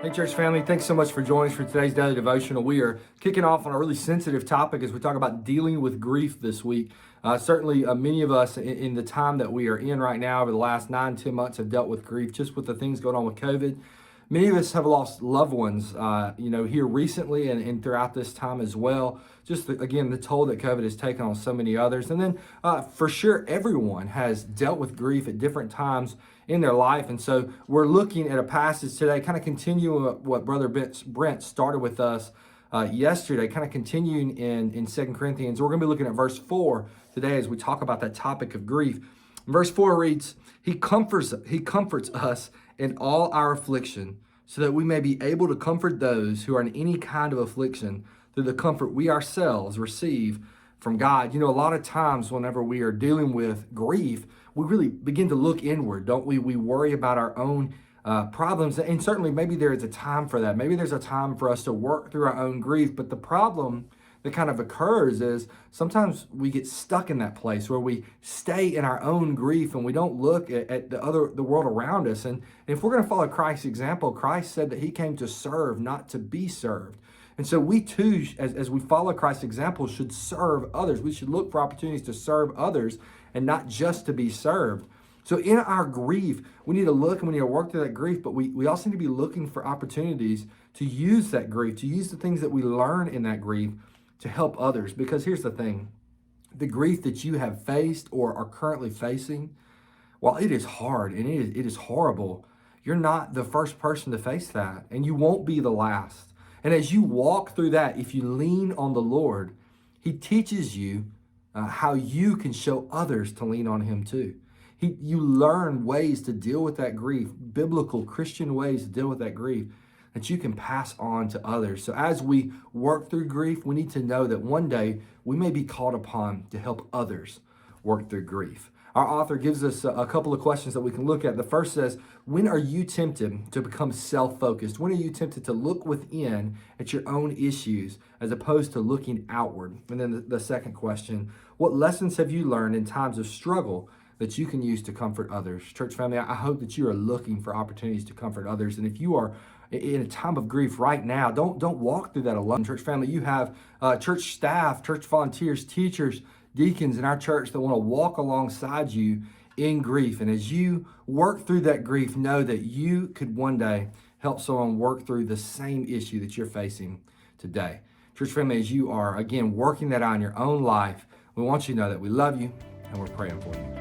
Hey, church family, thanks so much for joining us for today's Daily Devotional. We are kicking off on a really sensitive topic as we talk about dealing with grief this week. Certainly, many of us in the time that we are in right now, over the last 9, 10 months, have dealt with grief just with the things going on with COVID. Many of us have lost loved ones, here recently and throughout this time as well. Just again, the toll that COVID has taken on so many others. And then for sure, everyone has dealt with grief at different times in their life. And so we're looking at a passage today, kind of continuing what Brother Brent started with us yesterday, kind of continuing in 2 Corinthians. We're going to be looking at verse 4 today as we talk about that topic of grief. Verse 4 reads, He comforts us in all our affliction, so that we may be able to comfort those who are in any kind of affliction through the comfort we ourselves receive from God. You know, a lot of times whenever we are dealing with grief, we really begin to look inward, don't we? We worry about our own problems, and certainly maybe there is a time for that. Maybe there's a time for us to work through our own grief, but the problem that kind of occurs is sometimes we get stuck in that place where we stay in our own grief and we don't look at the world around us. And if we're going to follow Christ's example, Christ said that he came to serve, not to be served. And so we too, as we follow Christ's example, should serve others. We should look for opportunities to serve others and not just to be served. So in our grief, we need to look and we need to work through that grief, but we also need to be looking for opportunities to use that grief, to use the things that we learn in that grief to help others. Because here's the thing, the grief that you have faced or are currently facing, while it is hard and it is horrible, you're not the first person to face that, and you won't be the last. And as you walk through that, if you lean on the Lord, he teaches you how you can show others to lean on him too. You learn ways to deal with that grief, biblical Christian ways to deal with that grief that you can pass on to others. So as we work through grief, we need to know that one day we may be called upon to help others work through grief. Our author gives us a couple of questions that we can look at. The first says, when are you tempted to become self-focused? When are you tempted to look within at your own issues as opposed to looking outward? And then the second question, what lessons have you learned in times of struggle that you can use to comfort others? Church family, I hope that you are looking for opportunities to comfort others. And if you are in a time of grief right now, don't walk through that alone. Church family, you have church staff, church volunteers, teachers, deacons in our church that want to walk alongside you in grief. And as you work through that grief, know that you could one day help someone work through the same issue that you're facing today. Church family, as you are, again, working that out in your own life, we want you to know that we love you and we're praying for you.